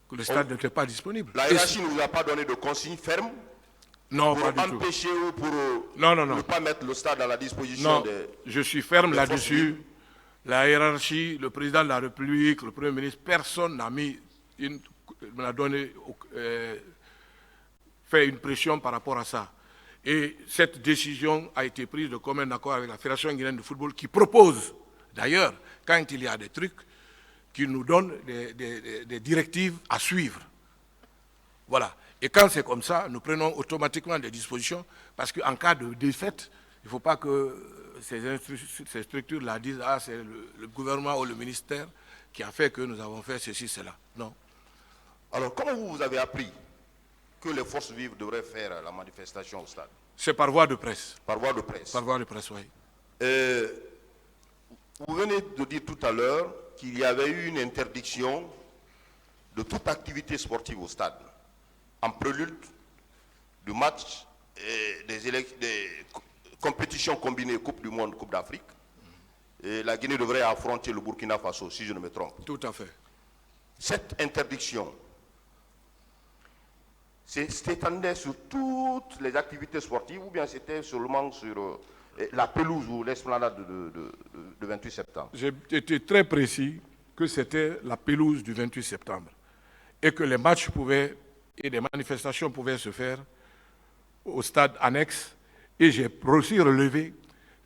que le stade n'était pas disponible. La hiérarchie ne vous a pas donné de consignes fermes Non, pour pas du tout. empêcher ou pour Non. ne pas mettre le stade à la disposition Non, des... je suis ferme des là-dessus. forces La hiérarchie, le président de la République, le Premier ministre, personne n'a donné, fait une pression par rapport à ça. Et cette décision a été prise de commun accord avec la Fédération guinéenne de football qui propose, d'ailleurs, quand il y a des trucs, qui nous donne des directives à suivre. Voilà. Et quand c'est comme ça, nous prenons automatiquement des dispositions parce qu'en cas de défaite, il ne faut pas que ces structures-là disent « Ah, c'est le gouvernement ou le ministère qui a fait que nous avons fait ceci, cela ». Non. Alors, comment vous avez appris que les forces vives devraient faire la manifestation au stade? C'est par voie de presse. Par voie de presse. Par voie de presse, oui. Vous venez de dire tout à l'heure qu'il y avait eu une interdiction de toute activité sportive au stade, en prélude du match et des compétitions combinées Coupe du Monde, Coupe d'Afrique. Et la Guinée devrait affronter le Burkina Faso, si je ne me trompe. Tout à fait. Cette interdiction s'étendait sur toutes les activités sportives ou bien c'était seulement sur la pelouse ou l'esplanade de 28 septembre? J'ai été très précis que c'était la pelouse du 28 septembre et que les matchs et des manifestations pouvaient se faire au stade annexe. Et j'ai aussi relevé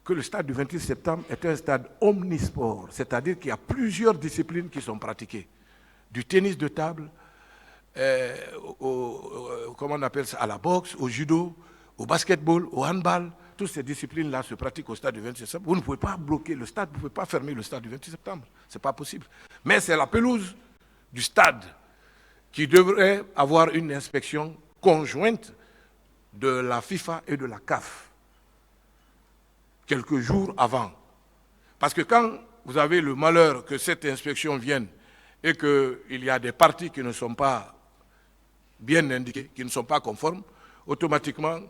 que le stade du 28 septembre est un stade omnisport, c'est-à-dire qu'il y a plusieurs disciplines qui sont pratiquées. Du tennis de table, comment on appelle ça, à la boxe, au judo, au basketball, au handball. Toutes ces disciplines-là se pratiquent au stade du 26 septembre. Vous ne pouvez pas bloquer le stade, vous ne pouvez pas fermer le stade du 26 septembre. Ce n'est pas possible. Mais c'est la pelouse du stade qui devrait avoir une inspection conjointe de la FIFA et de la CAF, quelques jours avant. Parce que quand vous avez le malheur que cette inspection vienne et qu'il y a des parties qui ne sont pas bien indiquées, qui ne sont pas conformes, automatiquement,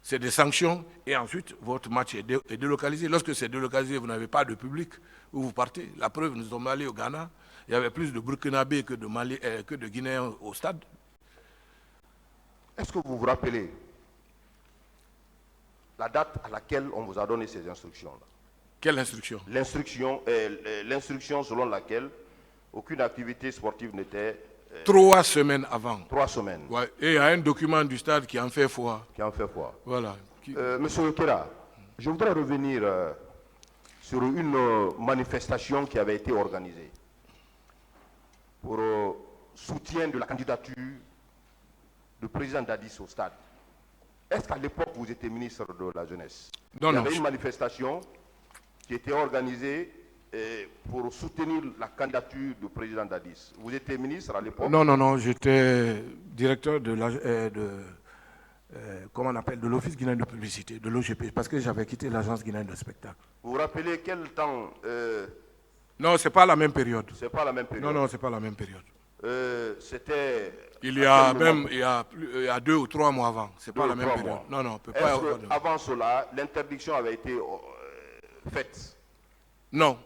c'est des sanctions et ensuite votre match est délocalisé. Lorsque c'est délocalisé, vous n'avez pas de public où vous partez. La preuve, nous sommes allés au Ghana, il y avait plus de Burkinabés que de Guinéens au stade. Est-ce que vous vous rappelez la date à laquelle on vous a donné ces instructions-là? Quelle instruction? L'instruction selon laquelle aucune activité sportive n'était... 3 semaines avant. 3 semaines. Ouais. Et il y a un document du stade qui en fait foi. Qui en fait foi. Voilà. Monsieur Okera, je voudrais revenir sur une manifestation qui avait été organisée pour soutien de la candidature du président Dadis au stade. Est-ce qu'à l'époque, vous étiez ministre de la Jeunesse? Non, Il y avait une manifestation qui était organisée pour soutenir la candidature du président Dadis. Vous étiez ministre à l'époque? Non, j'étais directeur de comment on appelle, de l'Office guinéen de publicité, de l'OGP, parce que j'avais quitté l'agence guinéenne de spectacle. Vous vous rappelez quel temps Non, ce n'est pas la même période. C'est pas la même période. Non, ce n'est pas la même période. C'était... Il y a 2 ou 3 mois avant. Ce n'est pas la même période. Mois. Non, peut pas. Avant cela, l'interdiction avait été faite? Non.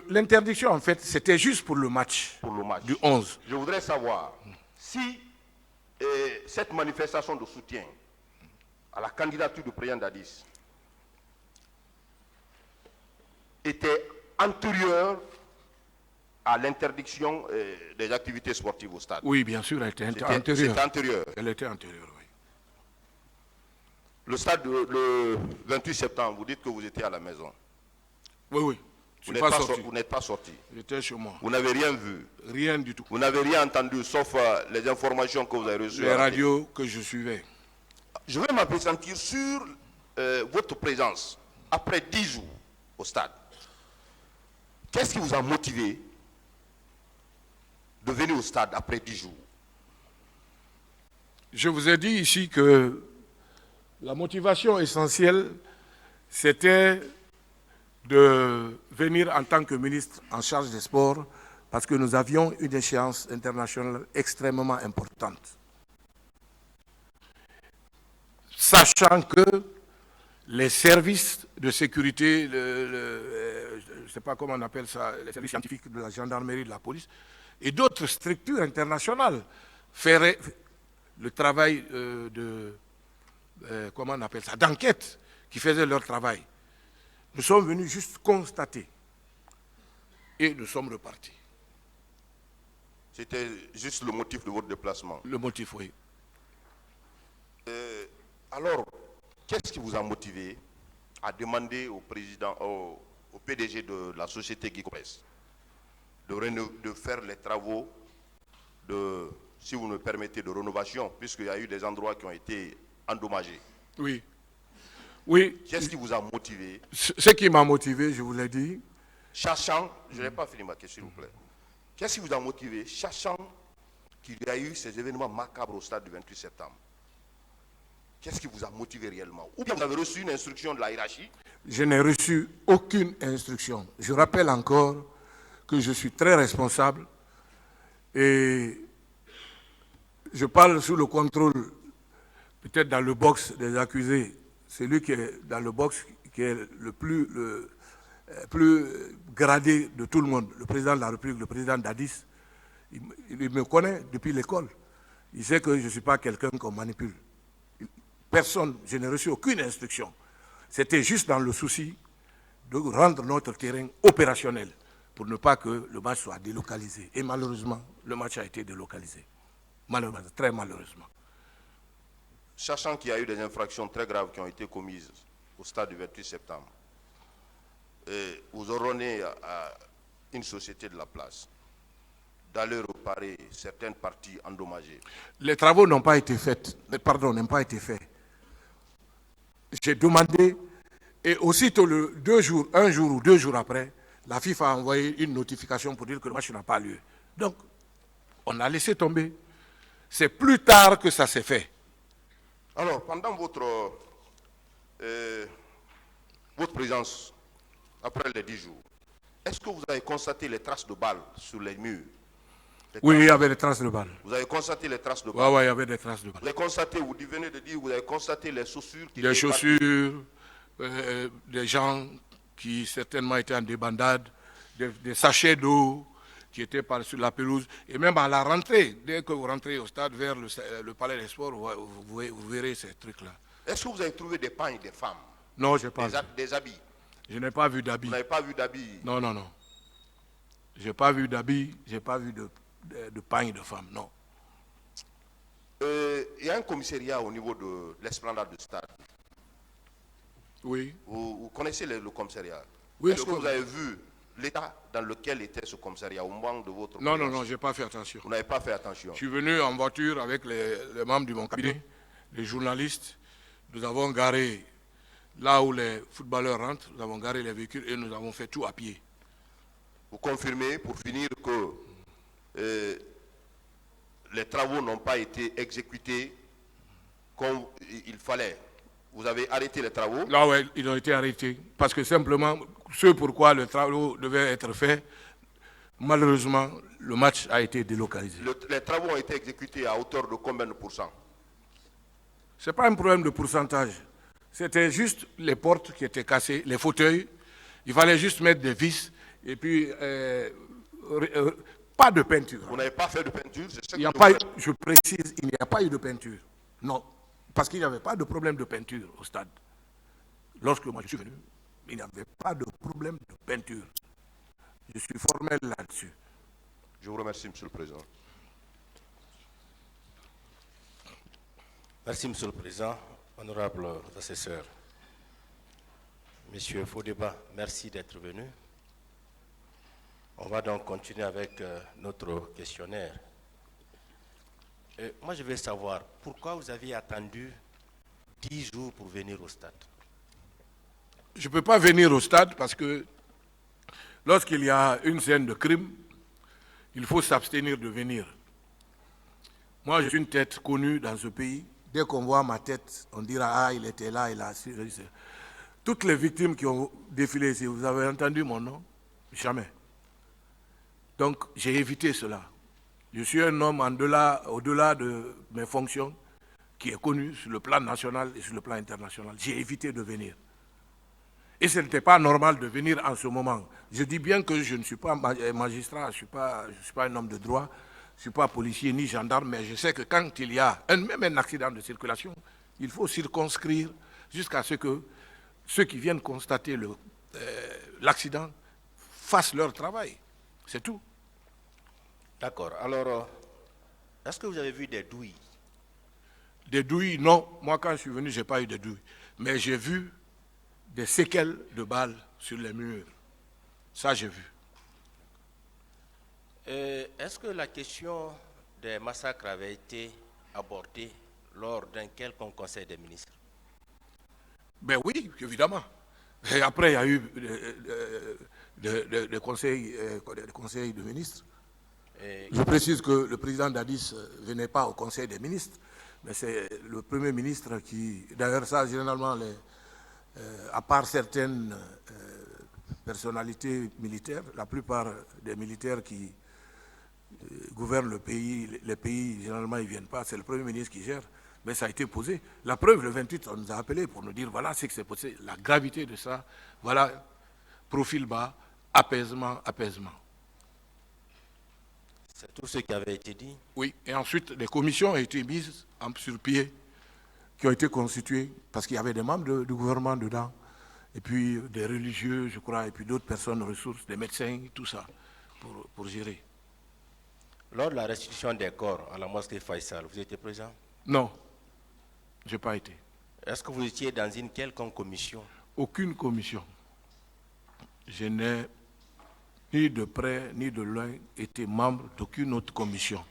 L'interdiction, en fait, c'était juste pour le match. Pour le match. Du 11. Je voudrais savoir si cette manifestation de soutien à la candidature du président Dadis était antérieure à l'interdiction des activités sportives au stade. Oui, bien sûr, elle était antérieure. C'était antérieur. Elle était antérieure, oui. Le stade, le 28 septembre, vous dites que vous étiez à la maison. Oui. Vous n'êtes pas sorti. J'étais chez moi. Vous n'avez rien vu. Rien du tout. Vous n'avez rien entendu, sauf les informations que vous avez reçues. Les radios que je suivais. Je vais m'appesantir sur votre présence après 10 jours au stade. Qu'est-ce qui vous a motivé de venir au stade après 10 jours? Je vous ai dit ici que la motivation essentielle, c'était de venir en tant que ministre en charge des sports parce que nous avions une échéance internationale extrêmement importante. Sachant que les services de sécurité, je ne sais pas comment on appelle ça, les services scientifiques de la gendarmerie, de la police, et d'autres structures internationales feraient le travail comment on appelle ça, d'enquête, qui faisaient leur travail. Nous sommes venus juste constater et nous sommes repartis. C'était juste le motif de votre déplacement. Le motif, oui. Alors, qu'est-ce qui vous a motivé à demander au président, au PDG de la société Guico-Presse de faire les travaux de, si vous me permettez, de rénovation, puisqu'il y a eu des endroits qui ont été endommagés? Oui. Oui. Qu'est-ce qui vous a motivé? Ce qui m'a motivé, je vous l'ai dit. Sachant, je n'ai pas fini ma question, s'il vous plaît. Qu'est-ce qui vous a motivé, sachant qu'il y a eu ces événements macabres au stade du 28 septembre? Qu'est-ce qui vous a motivé réellement? Ou bien vous avez reçu une instruction de la hiérarchie? Je n'ai reçu aucune instruction. Je rappelle encore que je suis très responsable et je parle sous le contrôle, peut-être dans le box des accusés, celui qui est dans le box qui est le plus gradé de tout le monde, le président de la République, le président d'Addis. Il me connaît depuis l'école. Il sait que je ne suis pas quelqu'un qu'on manipule. Personne, je n'ai reçu aucune instruction. C'était juste dans le souci de rendre notre terrain opérationnel pour ne pas que le match soit délocalisé. Et malheureusement, le match a été délocalisé. Malheureusement, très malheureusement. Sachant qu'il y a eu des infractions très graves qui ont été commises au stade du 28 septembre, vous ordonnez à une société de la place d'aller réparer certaines parties endommagées. Les travaux n'ont pas été faits, n'ont pas été faits. J'ai demandé, et aussitôt un jour ou 2 jours après, la FIFA a envoyé une notification pour dire que le match n'a pas lieu. Donc, on a laissé tomber. C'est plus tard que ça s'est fait. Alors, pendant votre présence, après les 10 jours, est-ce que vous avez constaté les traces de balles sur les murs? Oui, il y avait des traces de balles. Vous avez constaté les traces de balles? Oui, il y avait des traces de balles. Vous avez constaté, vous venez de dire, vous avez constaté les chaussures qui des chaussures, des gens qui certainement étaient en débandade, des sachets d'eau qui étaient sur la pelouse. Et même à la rentrée, dès que vous rentrez au stade vers le palais des sports, vous verrez ces trucs-là. Est-ce que vous avez trouvé des pagnes des femmes? Non, je n'ai pas vu. Des habits? Je n'ai pas vu d'habits. Vous n'avez pas vu d'habits? Non, non, non. Je n'ai pas vu d'habits, je n'ai pas vu de pagnes de femmes, non. Il y a un commissariat au niveau de l'esplanade du stade. Oui. Vous connaissez le commissariat? Oui. Est-ce que vous avez vu l'état dans lequel était ce commissariat au moment de votre Non, présence? non, non, je n'ai pas fait attention. Vous n'avez pas fait attention? Je suis venu en voiture avec les membres de mon cabinet, les journalistes. Nous avons garé là où les footballeurs rentrent, nous avons garé les véhicules et nous avons fait tout à pied. Vous confirmez, pour finir, que les travaux n'ont pas été exécutés comme il fallait? Vous avez arrêté les travaux? Là, oui, ils ont été arrêtés. Parce que simplement, ce pourquoi le travaux devait être fait, malheureusement, le match a été délocalisé. Les travaux ont été exécutés à hauteur de combien de pourcents? Ce n'est pas un problème de pourcentage. C'était juste les portes qui étaient cassées, les fauteuils. Il fallait juste mettre des vis et puis pas de peinture. Vous n'avez pas fait de peinture? Je précise, il n'y a pas eu de peinture. Non, parce qu'il n'y avait pas de problème de peinture au stade. Lorsque moi je suis venu, il n'y avait pas de problème de peinture. Je suis formel là-dessus. Je vous remercie, Monsieur le Président. Merci, Monsieur le Président. Honorables assesseurs. Monsieur Fodeba, merci d'être venu. On va donc continuer avec notre questionnaire. Moi, je veux savoir, pourquoi vous aviez attendu 10 jours pour venir au stade? Je ne peux pas venir au stade parce que lorsqu'il y a une scène de crime, il faut s'abstenir de venir. Moi, je suis une tête connue dans ce pays. Dès qu'on voit ma tête, on dira « Ah, il était là, il a su. » Toutes les victimes qui ont défilé ici, vous avez entendu mon nom? Jamais. Donc, j'ai évité cela. Je suis un homme au-delà de mes fonctions, qui est connu sur le plan national et sur le plan international. J'ai évité de venir. Et ce n'était pas normal de venir en ce moment. Je dis bien que je ne suis pas magistrat, je ne suis pas un homme de droit, je ne suis pas policier ni gendarme, mais je sais que quand il y a même un accident de circulation, il faut circonscrire jusqu'à ce que ceux qui viennent constater l'accident fassent leur travail. C'est tout. D'accord. Alors, est-ce que vous avez vu des douilles? Des douilles, non. Moi, quand je suis venu, je n'ai pas eu de douilles. Mais j'ai vu des séquelles de balles sur les murs. Ça, j'ai vu. Est-ce que la question des massacres avait été abordée lors d'un quelconque conseil des ministres? Ben oui, évidemment. Et après, il y a eu des conseils de ministres. Je précise que le président Dadis ne venait pas au conseil des ministres, mais c'est le premier ministre qui, d'ailleurs ça, généralement, à part certaines personnalités militaires, la plupart des militaires qui gouvernent le pays, les pays, généralement, ils ne viennent pas, c'est le premier ministre qui gère, mais ça a été posé. La preuve, le 28, on nous a appelés pour nous dire, voilà ce qui s'est passé, la gravité de ça, voilà, profil bas, apaisement, apaisement. C'est tout ce qui avait été dit? Oui, et ensuite, des commissions ont été mises sur pied, qui ont été constituées, parce qu'il y avait des membres du gouvernement dedans, et puis des religieux, je crois, et puis d'autres personnes ressources, des médecins, tout ça, pour gérer. Lors de la restitution des corps à la mosquée Faisal, vous étiez présent? Non, je n'ai pas été. Est-ce que vous étiez dans une quelconque commission? Aucune commission. Je n'ai ni de près ni de loin été membre d'aucune autre commission.